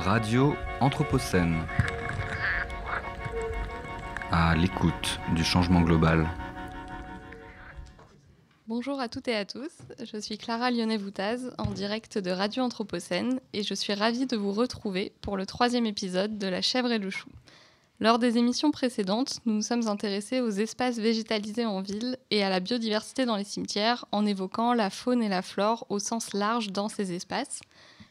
Radio Anthropocène. À l'écoute du changement global. Bonjour à toutes et à tous, je suis Clara Lyonnais-Voutaz en direct de Radio Anthropocène et je suis ravie de vous retrouver pour le 3e épisode de La chèvre et le chou. Lors des émissions précédentes, nous nous sommes intéressés aux espaces végétalisés en ville et à la biodiversité dans les cimetières en évoquant la faune et la flore au sens large dans ces espaces.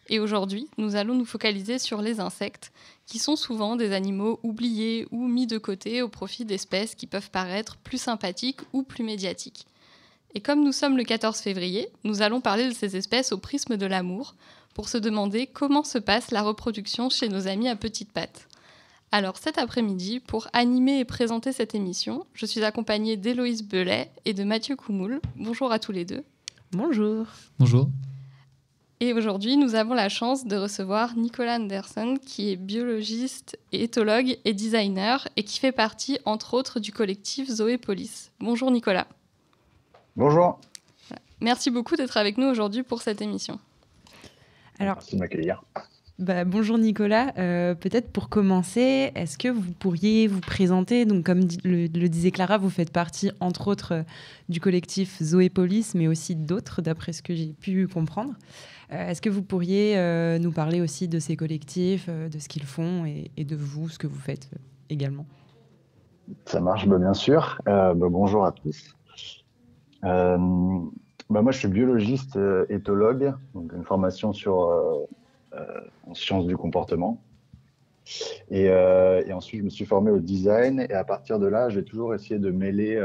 Et aujourd'hui, nous allons nous focaliser sur les insectes, qui sont souvent des animaux oubliés ou mis de côté au profit d'espèces qui peuvent paraître plus sympathiques ou plus médiatiques. Et comme nous sommes le 14 février, nous allons parler de ces espèces au prisme de l'amour, pour se demander comment se passe la reproduction chez nos amis à petites pattes. Alors cet après-midi, pour animer et présenter cette émission, je suis accompagnée d'Héloïse Belay et de Mathieu Coumoul. Bonjour à tous les deux. Bonjour. Bonjour. Et aujourd'hui, nous avons la chance de recevoir Nicolas Anderson, qui est biologiste, éthologue et designer, et qui fait partie, entre autres, du collectif Zoépolis. Bonjour Nicolas. Bonjour. Merci beaucoup d'être avec nous aujourd'hui pour cette émission. Alors, merci de m'accueillir. Bonjour Nicolas. Peut-être pour commencer, est-ce que vous pourriez vous présenter? Donc, comme le disait Clara, vous faites partie, entre autres, du collectif Zoépolis, mais aussi d'autres, d'après ce que j'ai pu comprendre. Est-ce que vous pourriez nous parler aussi de ces collectifs, de ce qu'ils font et de vous, ce que vous faites également? Ça marche, bien sûr. Bonjour à tous. Moi, je suis biologiste éthologue, donc une formation en sciences du comportement. Et ensuite, je me suis formé au design. Et à partir de là, j'ai toujours essayé de mêler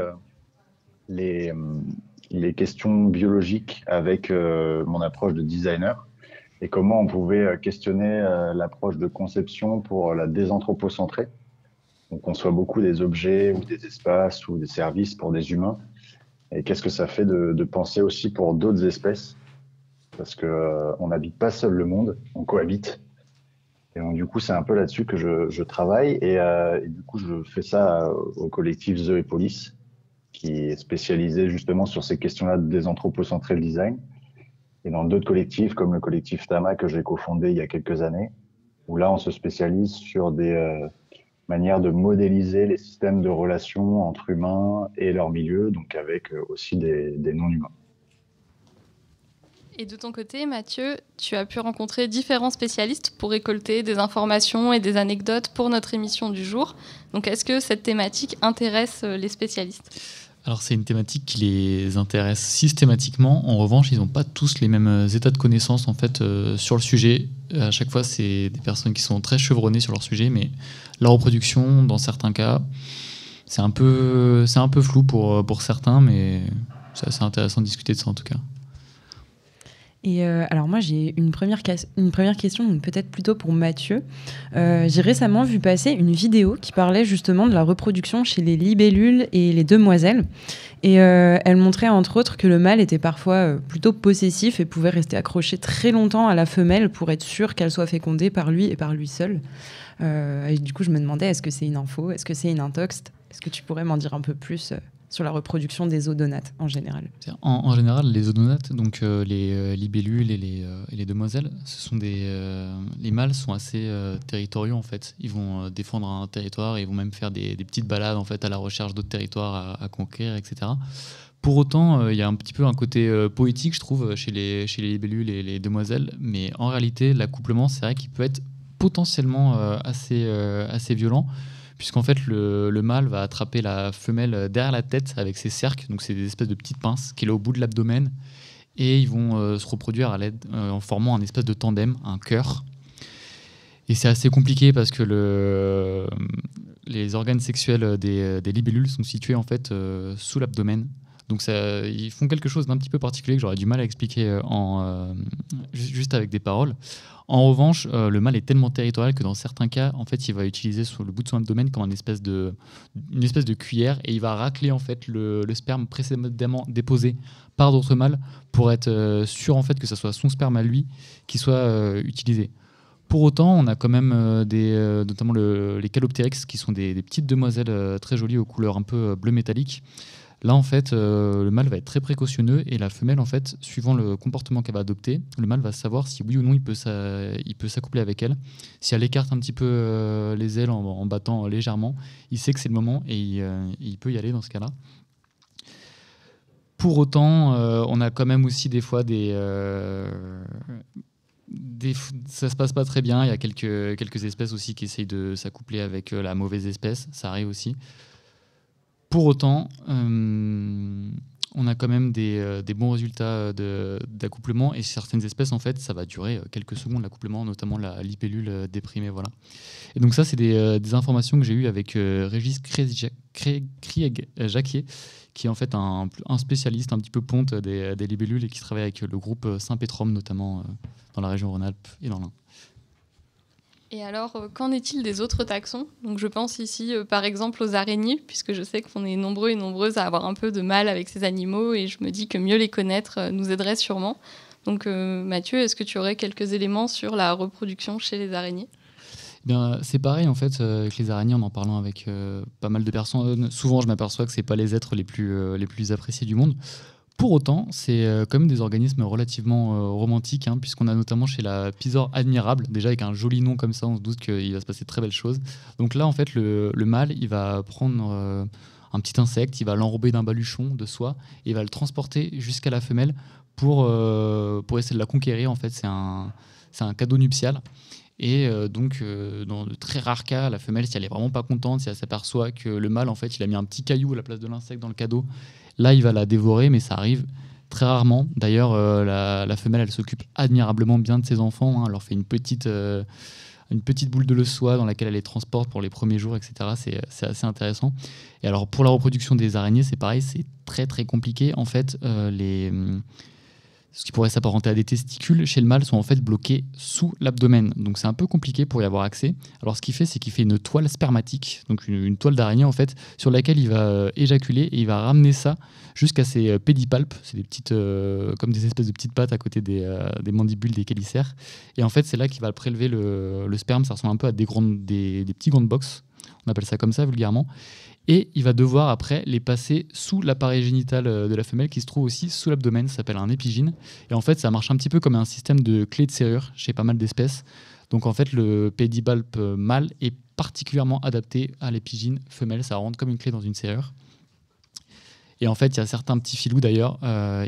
les questions biologiques avec mon approche de designer et comment on pouvait questionner l'approche de conception pour la désanthropocentrer. On conçoit beaucoup des objets ou des espaces ou des services pour des humains. Et qu'est-ce que ça fait de penser aussi pour d'autres espèces? Parce qu'on n'habite pas seul le monde, on cohabite. Et donc, du coup, c'est un peu là-dessus que je travaille. Et du coup, je fais ça au collectif Zoépolis, qui est spécialisé justement sur ces questions-là de désanthropocentrer le design. Et dans d'autres collectifs, comme le collectif Tama, que j'ai cofondé il y a quelques années, où là, on se spécialise sur des manière de modéliser les systèmes de relations entre humains et leur milieu, donc avec aussi des non-humains. Et de ton côté, Mathieu, tu as pu rencontrer différents spécialistes pour récolter des informations et des anecdotes pour notre émission du jour. Donc, est-ce que cette thématique intéresse les spécialistes ? Alors, c'est une thématique qui les intéresse systématiquement. En revanche, ils n'ont pas tous les mêmes états de connaissance en fait, sur le sujet. À chaque fois, c'est des personnes qui sont très chevronnées sur leur sujet, mais la reproduction, dans certains cas, c'est un peu flou pour certains, mais c'est assez intéressant de discuter de ça en tout cas. Et alors moi, j'ai une première question, donc peut-être plutôt pour Mathieu. J'ai récemment vu passer une vidéo qui parlait justement de la reproduction chez les libellules et les demoiselles. Et elle montrait entre autres que le mâle était parfois plutôt possessif et pouvait rester accroché très longtemps à la femelle pour être sûr qu'elle soit fécondée par lui et par lui seul. Et du coup, je me demandais, est-ce que c'est une info? Est-ce que c'est une intox? Est-ce que tu pourrais m'en dire un peu plus sur la reproduction des odonates en général? En général, les odonates, donc les libellules et les demoiselles, ce sont les mâles sont assez territoriaux en fait. Ils vont défendre un territoire et ils vont même faire des petites balades en fait à la recherche d'autres territoires à conquérir, etc. Pour autant, il y a un petit peu un côté poétique, je trouve, chez les libellules et les demoiselles, mais en réalité, l'accouplement, c'est vrai qu'il peut être potentiellement assez violent. Puisqu'en fait, le mâle va attraper la femelle derrière la tête avec ses cerques, donc c'est des espèces de petites pinces qu'il a au bout de l'abdomen, et ils vont se reproduire à l'aide, en formant un espèce de tandem, un cœur. Et c'est assez compliqué parce que les organes sexuels des libellules sont situés en fait sous l'abdomen. Donc ils font quelque chose d'un petit peu particulier que j'aurais du mal à expliquer juste avec des paroles. En revanche, le mâle est tellement territorial que dans certains cas, en fait, il va utiliser sur le bout de son abdomen comme une espèce de cuillère et il va racler en fait le sperme précédemment déposé par d'autres mâles pour être sûr en fait que ce soit son sperme à lui qui soit utilisé. Pour autant, on a quand même notamment les Calopteryx qui sont des petites demoiselles très jolies aux couleurs un peu bleu métallique. Là, en fait, le mâle va être très précautionneux et la femelle, en fait, suivant le comportement qu'elle va adopter, le mâle va savoir si oui ou non il peut s'accoupler avec elle. Si elle écarte un petit peu les ailes en battant légèrement, il sait que c'est le moment et il peut y aller dans ce cas-là. Pour autant, on a quand même aussi des fois ça se passe pas très bien. Il y a quelques espèces aussi qui essayent de s'accoupler avec la mauvaise espèce. Ça arrive aussi. Pour autant, on a quand même des bons résultats d'accouplement et certaines espèces, en fait, ça va durer quelques secondes, l'accouplement, notamment la libellule déprimée. Voilà. Et donc ça, c'est des informations que j'ai eues avec Régis Krieg-Jacquier, qui est en fait un spécialiste un petit peu ponte des libellules et qui travaille avec le groupe Saint-Pétrum, notamment dans la région Rhône-Alpes et dans l'Ain. Et alors, qu'en est-il des autres taxons ? Donc, je pense ici, par exemple, aux araignées, puisque je sais qu'on est nombreux et nombreuses à avoir un peu de mal avec ces animaux, et je me dis que mieux les connaître nous aiderait sûrement. Donc, Mathieu, est-ce que tu aurais quelques éléments sur la reproduction chez les araignées ? Bien, c'est pareil en fait avec les araignées, en parlant avec pas mal de personnes. Souvent, je m'aperçois que c'est pas les êtres les plus appréciés du monde. Pour autant, c'est quand même des organismes relativement romantiques, puisqu'on a notamment chez la Pisor admirable, déjà avec un joli nom comme ça, on se doute qu'il va se passer de très belles choses. Donc là, en fait, le mâle, il va prendre un petit insecte, il va l'enrober d'un baluchon de soie, et il va le transporter jusqu'à la femelle pour essayer de la conquérir. En fait, c'est un cadeau nuptial. Et donc, dans de très rares cas, la femelle, si elle est vraiment pas contente, si elle s'aperçoit que le mâle, en fait, il a mis un petit caillou à la place de l'insecte dans le cadeau, là, il va la dévorer, mais ça arrive très rarement. D'ailleurs, la femelle, elle s'occupe admirablement bien de ses enfants. Elle leur fait une petite boule de soie dans laquelle elle les transporte pour les premiers jours, etc. C'est assez intéressant. Et alors, pour la reproduction des araignées, c'est pareil, c'est très, très compliqué. En fait, ce qui pourrait s'apparenter à des testicules chez le mâle sont en fait bloqués sous l'abdomen. Donc c'est un peu compliqué pour y avoir accès. Alors ce qu'il fait, c'est qu'il fait une toile spermatique, donc une toile d'araignée en fait, sur laquelle il va éjaculer et il va ramener ça jusqu'à ses pédipalpes. C'est des petites, comme des espèces de petites pattes à côté des mandibules des chélicères. Et en fait, c'est là qu'il va prélever le sperme. Ça ressemble un peu à des petits gants de boxe. On appelle ça comme ça vulgairement. Et il va devoir après les passer sous l'appareil génital de la femelle qui se trouve aussi sous l'abdomen, ça s'appelle un épigyne. Et en fait, ça marche un petit peu comme un système de clé de serrure chez pas mal d'espèces. Donc en fait, le pédipalpe mâle est particulièrement adapté à l'épigyne femelle, ça rentre comme une clé dans une serrure. Et en fait, il y a certains petits filous d'ailleurs,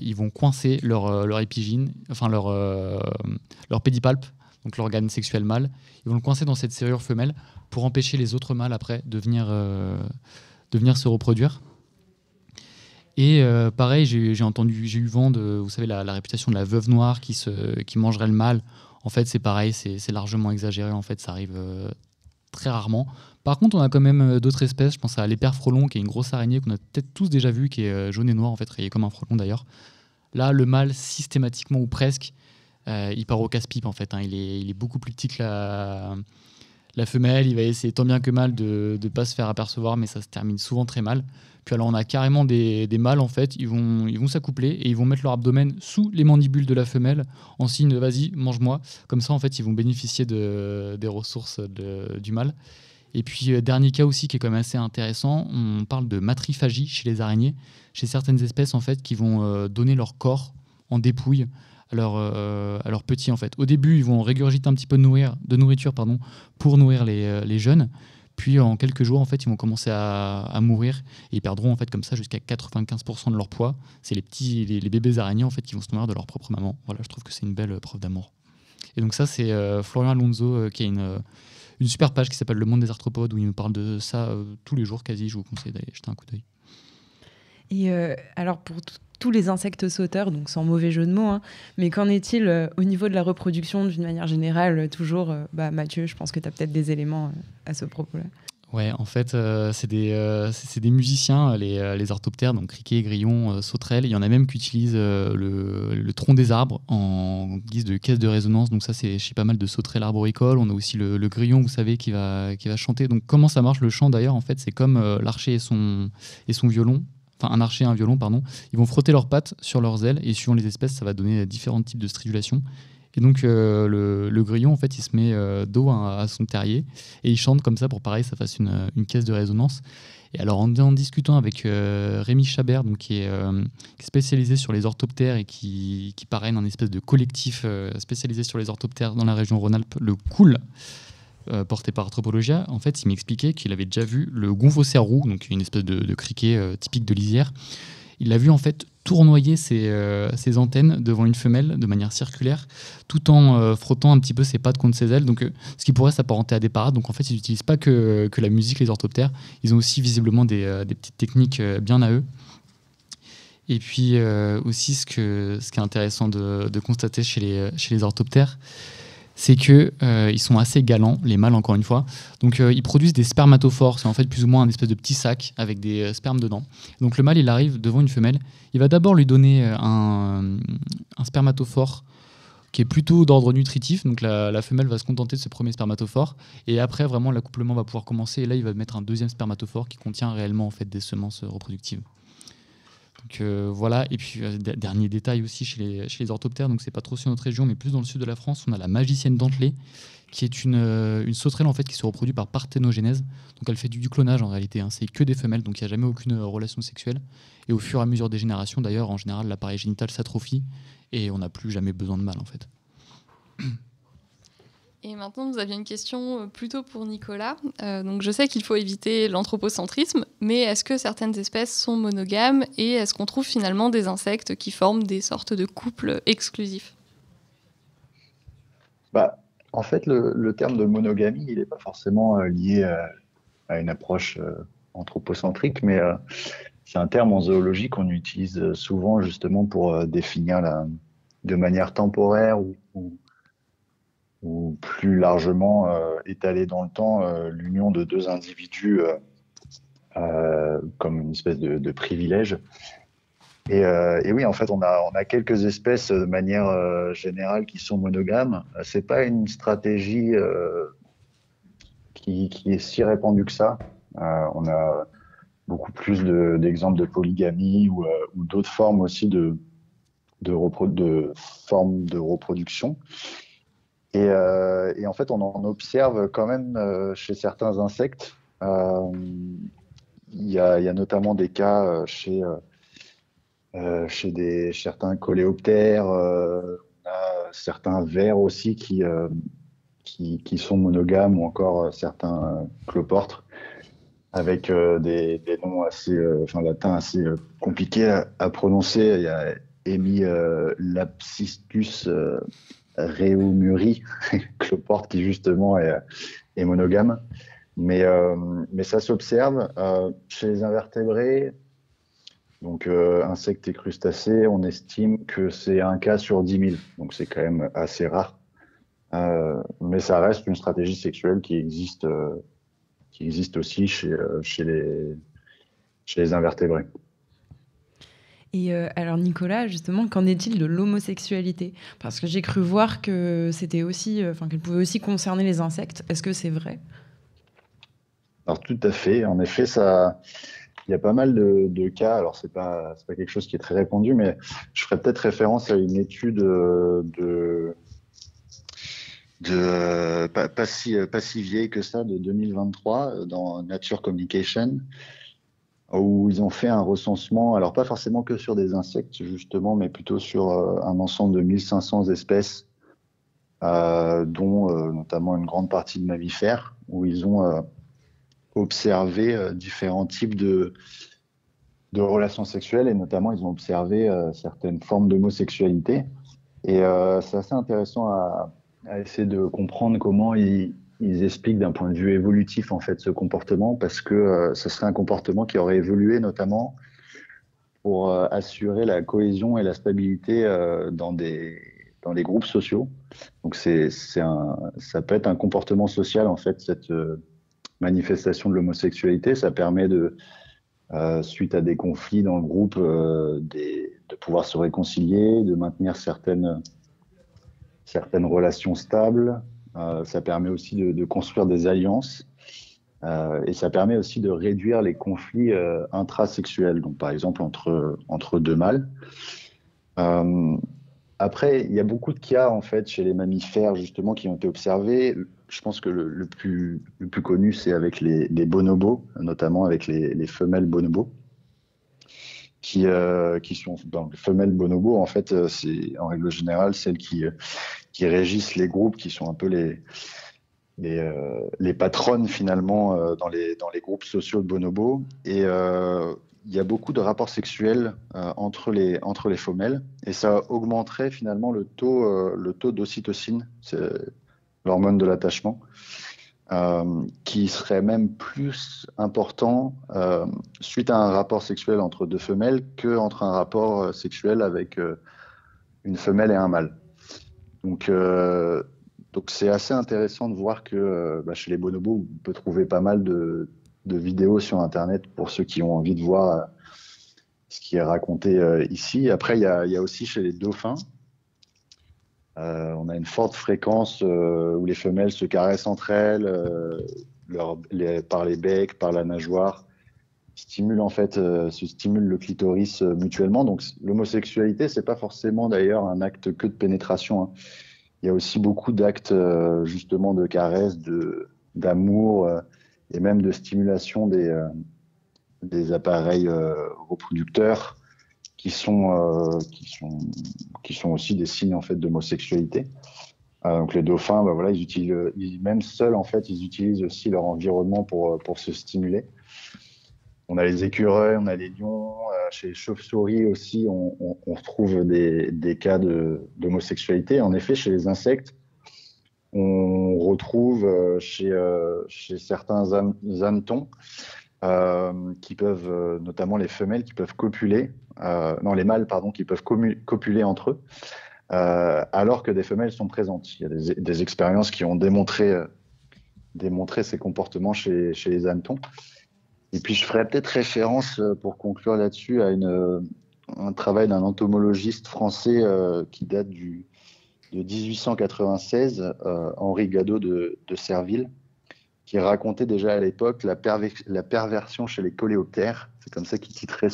ils vont coincer leur épigyne, enfin leur pédipalpe, donc l'organe sexuel mâle, ils vont le coincer dans cette serrure femelle pour empêcher les autres mâles après de venir se reproduire. Et pareil, j'ai eu vent de, vous savez, la réputation de la veuve noire qui mangerait le mâle. En fait, c'est pareil, c'est largement exagéré. En fait, ça arrive très rarement. Par contre, on a quand même d'autres espèces. Je pense à l'éper frelon, qui est une grosse araignée qu'on a peut-être tous déjà vue, qui est jaune et noire, en fait, rayée comme un frelon d'ailleurs. Là, le mâle, systématiquement ou presque, il part au casse-pipe en fait. Il est beaucoup plus petit que la femelle. Il va essayer tant bien que mal de ne pas se faire apercevoir, mais ça se termine souvent très mal. Puis alors on a carrément des mâles en fait. Ils vont s'accoupler et ils vont mettre leur abdomen sous les mandibules de la femelle en signe de vas-y, mange-moi. Comme ça en fait ils vont bénéficier des ressources du mâle. Et puis dernier cas aussi qui est quand même assez intéressant, on parle de matryphagie chez les araignées, chez certaines espèces en fait qui vont donner leur corps en dépouille à leurs petits en fait. Au début, ils vont régurgiter un petit peu de nourriture pour nourrir les jeunes. Puis en quelques jours, en fait, ils vont commencer à mourir et ils perdront en fait comme ça jusqu'à 95% de leur poids. C'est les bébés araignées en fait qui vont se nourrir de leur propre maman. Voilà, je trouve que c'est une belle preuve d'amour. Et donc ça, c'est Florian Alonso qui a une super page qui s'appelle Le Monde des Arthropodes où il me parle de ça tous les jours quasi. Je vous conseille d'aller jeter un coup d'œil. Et alors pour tous les insectes sauteurs, donc sans mauvais jeu de mots, mais qu'en est-il au niveau de la reproduction d'une manière générale toujours Mathieu, je pense que tu as peut-être des éléments à ce propos-là. Ouais, en fait, c'est des musiciens, les orthoptères, donc criquets, grillons, sauterelles. Il y en a même qui utilisent le tronc des arbres en guise de caisse de résonance. Donc ça, c'est chez pas mal de sauterelles arboricoles. On a aussi le grillon, vous savez, qui va chanter. Donc comment ça marche le chant d'ailleurs ? En fait, c'est comme l'archer et son violon. Enfin, un archer et un violon, pardon. Ils vont frotter leurs pattes sur leurs ailes et suivant les espèces, ça va donner différents types de stridulation. Et donc le grillon, en fait, il se met dos à son terrier et il chante comme ça pour pareil, ça fasse une caisse de résonance. Et alors en discutant avec Rémi Chabert, donc, qui est spécialisé sur les orthoptères et qui parraine un espèce de collectif spécialisé sur les orthoptères dans la région Rhône-Alpes, le COOL, porté par Anthropologia, en fait, il m'expliquait qu'il avait déjà vu le gonfo-cerf-roux, donc une espèce de criquet typique de lisière. Il l'a vu en fait tournoyer ses antennes devant une femelle de manière circulaire, tout en frottant un petit peu ses pattes contre ses ailes, donc ce qui pourrait s'apparenter à des parades. Donc en fait, ils n'utilisent pas que la musique, les orthoptères, ils ont aussi visiblement des petites techniques bien à eux. Et puis aussi, ce qui est intéressant de constater chez les orthoptères, c'est qu'ils sont assez galants, les mâles encore une fois. Donc ils produisent des spermatophores, c'est en fait plus ou moins un espèce de petit sac avec des spermes dedans. Donc le mâle, il arrive devant une femelle, il va d'abord lui donner un spermatophore qui est plutôt d'ordre nutritif, donc la femelle va se contenter de ce premier spermatophore, et après vraiment l'accouplement va pouvoir commencer, et là il va mettre un deuxième spermatophore qui contient réellement en fait des semences reproductives. Donc voilà, et puis dernier détail aussi chez les orthoptères, donc c'est pas trop sur notre région, mais plus dans le sud de la France, on a la magicienne dentelée, qui est une sauterelle en fait qui se reproduit par parthénogenèse. Donc elle fait du clonage en réalité, hein. C'est que des femelles, donc il n'y a jamais aucune relation sexuelle. Et au fur et à mesure des générations, d'ailleurs, en général, l'appareil génital s'atrophie et on n'a plus jamais besoin de mâle en fait. Et maintenant, vous aviez une question plutôt pour Nicolas. Donc, je sais qu'il faut éviter l'anthropocentrisme, mais est-ce que certaines espèces sont monogames et est-ce qu'on trouve finalement des insectes qui forment des sortes de couples exclusifs ? En fait, le terme de monogamie, il n'est pas forcément lié à une approche anthropocentrique, mais c'est un terme en zoologie qu'on utilise souvent justement pour définir de manière temporaire ou plus largement étalée dans le temps l'union de deux individus comme une espèce de privilège. Et oui, en fait, on a quelques espèces de manière générale qui sont monogames. C'est pas une stratégie qui est si répandue que ça. On a beaucoup plus d'exemples de polygamie ou d'autres formes aussi de formes de reproduction. Et en fait, on en observe quand même chez certains insectes. Il y a notamment des cas chez certains coléoptères, on a certains vers aussi qui sont monogames, ou encore certains cloportes avec des noms assez, latins assez compliqués à prononcer. Il y a Hemilapsiscus reumuri, cloporte qui justement est monogame. Mais ça s'observe chez les invertébrés. Donc, insectes et crustacés, on estime que c'est un cas sur 10 000. Donc, c'est quand même assez rare. Mais ça reste une stratégie sexuelle qui existe aussi chez les invertébrés. Et alors, Nicolas, justement, qu'en est-il de l'homosexualité ? Parce que j'ai cru voir que c'était aussi, qu'elle pouvait aussi concerner les insectes. Est-ce que c'est vrai ? Alors, tout à fait. En effet, il y a pas mal de cas. Alors, c'est pas quelque chose qui est très répandu, mais je ferais peut-être référence à une étude pas si vieille que ça, de 2023, dans Nature Communication, où ils ont fait un recensement, alors pas forcément que sur des insectes, justement, mais plutôt sur un ensemble de 1500 espèces, dont notamment une grande partie de mammifères, où ils ont observé différents types de relations sexuelles, et notamment ils ont observé certaines formes d'homosexualité. Et c'est assez intéressant à essayer de comprendre comment ils expliquent d'un point de vue évolutif en fait ce comportement, parce que ce serait un comportement qui aurait évolué notamment pour assurer la cohésion et la stabilité dans des groupes sociaux. Donc ça peut être un comportement social en fait, cette manifestation de l'homosexualité. Ça permet suite à des conflits dans le groupe, de pouvoir se réconcilier, de maintenir certaines relations stables. Ça permet aussi de construire des alliances, et ça permet aussi de réduire les conflits intrasexuels, donc par exemple entre deux mâles. Après, il y a beaucoup de cas en fait chez les mammifères justement qui ont été observés. Je pense que le plus connu, c'est avec les bonobos, notamment avec les femelles bonobos, qui sont donc, les femelles bonobos. En fait, c'est en règle générale celles qui régissent les groupes, qui sont un peu les patronnes finalement dans les groupes sociaux de bonobos. Et il y a beaucoup de rapports sexuels entre les femelles, et ça augmenterait finalement le taux d'ocytocine, c'est l'hormone de l'attachement, qui serait même plus important suite à un rapport sexuel entre deux femelles qu'entre un rapport sexuel avec une femelle et un mâle. Donc c'est assez intéressant de voir que chez les bonobos, on peut trouver pas mal de vidéos sur Internet pour ceux qui ont envie de voir ce qui est raconté ici. Après, il y a aussi chez les dauphins, on a une forte fréquence où les femelles se caressent entre elles, par les becs, par la nageoire, se stimulent le clitoris mutuellement. Donc l'homosexualité, c'est pas forcément d'ailleurs un acte que de pénétration, hein. Il y a aussi beaucoup d'actes justement de caresses, d'amour et même de stimulation des appareils reproducteurs qui sont aussi des signes en fait d'homosexualité. Donc les dauphins, voilà, même seuls en fait, ils utilisent aussi leur environnement pour se stimuler. On a les écureuils, on a les lions, chez les chauves-souris aussi, on retrouve des cas d'homosexualité. En effet, chez les insectes, on retrouve chez certains hameçons qui peuvent, notamment les femelles, qui peuvent copuler, non, les mâles, pardon, qui peuvent copuler entre eux, alors que des femelles sont présentes. Il y a des expériences qui ont démontré ces comportements chez les hameçons. Et puis, je ferais peut-être référence, pour conclure là-dessus, à un travail d'un entomologiste français qui date de 1896, Henri Gadot de Serville, qui racontait déjà à l'époque la perversion chez les coléoptères. C'est comme ça qu'il titrait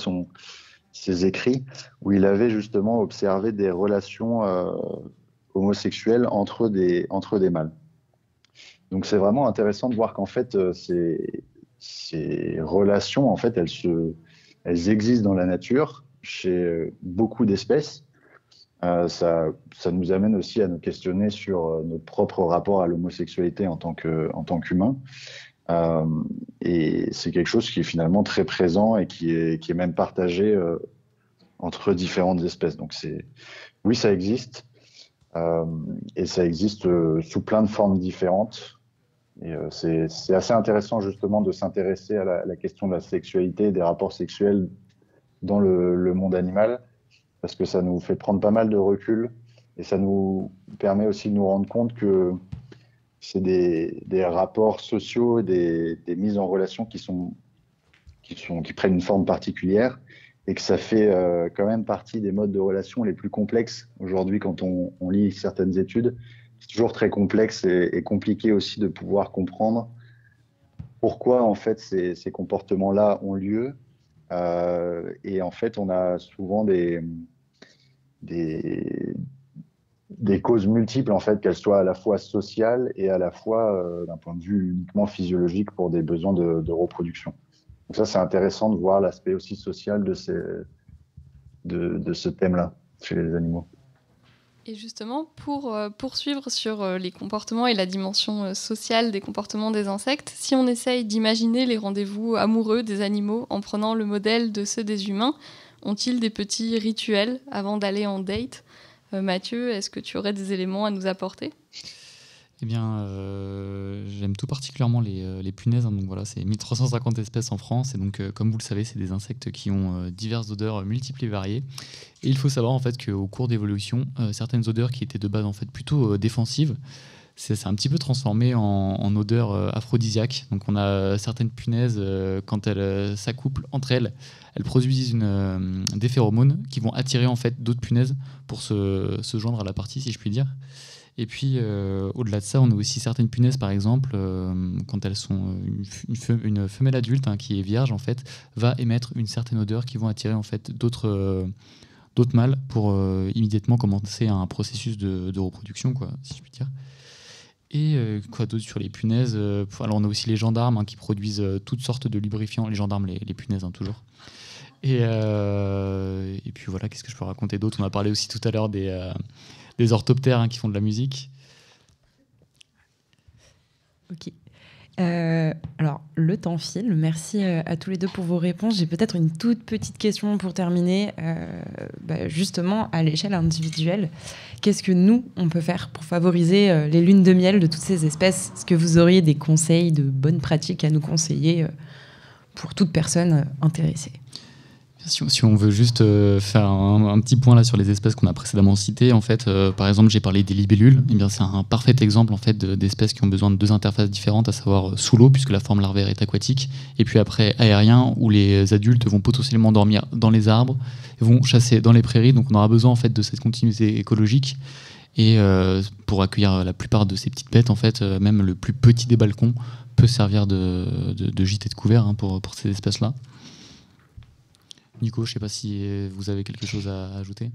ses écrits, où il avait justement observé des relations homosexuelles entre des mâles. Donc, c'est vraiment intéressant de voir qu'en fait, ces relations, en fait, elles existent dans la nature chez beaucoup d'espèces. Ça nous amène aussi à nous questionner sur notre propre rapport à l'homosexualité en tant qu'humain. Et c'est quelque chose qui est finalement très présent et qui est même partagé entre différentes espèces. Donc oui, ça existe. Et ça existe sous plein de formes différentes. Et c'est assez intéressant justement de s'intéresser à la question de la sexualité et des rapports sexuels dans le monde animal, parce que ça nous fait prendre pas mal de recul et ça nous permet aussi de nous rendre compte que c'est des rapports sociaux et des mises en relation qui prennent une forme particulière, et que ça fait quand même partie des modes de relation les plus complexes aujourd'hui. Quand on lit certaines études, c'est toujours très complexe et compliqué aussi de pouvoir comprendre pourquoi en fait ces comportements-là ont lieu. Et en fait, on a souvent des causes multiples, en fait, qu'elles soient à la fois sociales et à la fois d'un point de vue uniquement physiologique pour des besoins de reproduction. Donc ça, c'est intéressant de voir l'aspect aussi social de ce thème-là chez les animaux. Et justement, pour poursuivre sur les comportements et la dimension sociale des comportements des insectes, si on essaye d'imaginer les rendez-vous amoureux des animaux en prenant le modèle de ceux des humains, ont-ils des petits rituels avant d'aller en date ? Mathieu, est-ce que tu aurais des éléments à nous apporter ? Eh bien, j'aime tout particulièrement les punaises. Donc voilà, c'est 1350 espèces en France. Et donc, comme vous le savez, c'est des insectes qui ont diverses odeurs multiples et variées. Et il faut savoir en fait qu'au cours d'évolution, certaines odeurs qui étaient de base en fait plutôt défensives, c'est un petit peu transformé en odeurs aphrodisiaques. Donc on a certaines punaises, quand elles s'accouplent entre elles, elles produisent des phéromones qui vont attirer en fait d'autres punaises pour se joindre à la partie, si je puis dire. Et puis, au-delà de ça, on a aussi certaines punaises, par exemple, quand elles sont une femelle adulte qui est vierge, en fait, va émettre une certaine odeur qui vont attirer en fait d'autres d'autres mâles pour immédiatement commencer un processus de reproduction, quoi, si je puis dire. Et quoi d'autre sur les punaises alors on a aussi les gendarmes qui produisent toutes sortes de lubrifiants, les gendarmes, les punaises toujours. Et puis voilà, qu'est-ce que je peux raconter d'autre? On a parlé aussi tout à l'heure des orthoptères qui font de la musique. Ok. Alors, le temps file. Merci à tous les deux pour vos réponses. J'ai peut-être une toute petite question pour terminer. Justement, à l'échelle individuelle, qu'est-ce que nous, on peut faire pour favoriser les lunes de miel de toutes ces espèces? Est-ce que vous auriez des conseils de bonnes pratiques à nous conseiller pour toute personne intéressée? Si on veut juste faire un petit point là sur les espèces qu'on a précédemment citées, en fait, par exemple, j'ai parlé des libellules. Eh bien, c'est un parfait exemple en fait d'espèces qui ont besoin de deux interfaces différentes, à savoir sous l'eau, puisque la forme larvaire est aquatique, et puis après aérien, où les adultes vont potentiellement dormir dans les arbres, vont chasser dans les prairies. Donc, on aura besoin en fait de cette continuité écologique. Et pour accueillir la plupart de ces petites bêtes, en fait, même le plus petit des balcons peut servir de gîte et de couvert pour ces espèces-là. Nico, je ne sais pas si vous avez quelque chose à ajouter.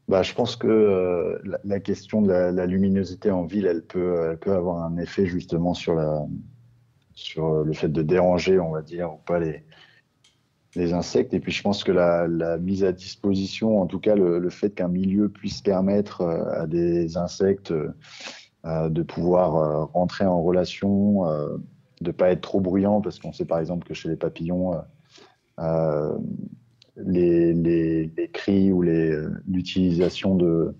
Je pense que la question de la luminosité en ville, elle peut avoir un effet justement sur le fait de déranger, on va dire, ou pas les insectes. Et puis je pense que la mise à disposition, en tout cas le fait qu'un milieu puisse permettre à des insectes de pouvoir rentrer en relation, de ne pas être trop bruyant, parce qu'on sait par exemple que chez les papillons, les cris ou l'utilisation de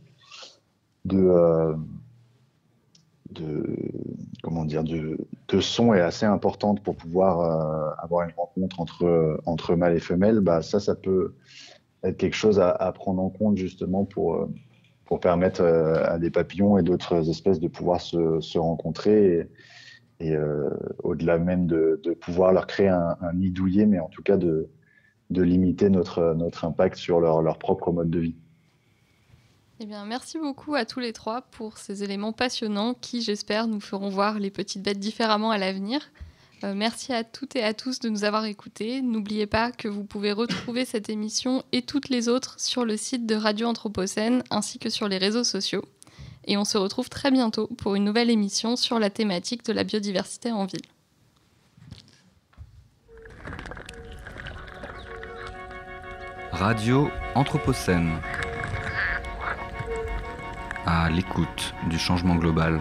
sons est assez importante pour pouvoir avoir une rencontre entre mâles et femelles. Ça peut être quelque chose à prendre en compte justement pour permettre à des papillons et d'autres espèces de pouvoir se rencontrer et au-delà même de pouvoir leur créer un nid douillet, mais en tout cas de limiter notre impact sur leur propre mode de vie. Eh bien, merci beaucoup à tous les trois pour ces éléments passionnants qui, j'espère, nous feront voir les petites bêtes différemment à l'avenir. Merci à toutes et à tous de nous avoir écoutés. N'oubliez pas que vous pouvez retrouver cette émission et toutes les autres sur le site de Radio Anthropocène ainsi que sur les réseaux sociaux. Et on se retrouve très bientôt pour une nouvelle émission sur la thématique de la biodiversité en ville. Radio Anthropocène. À l'écoute du changement global.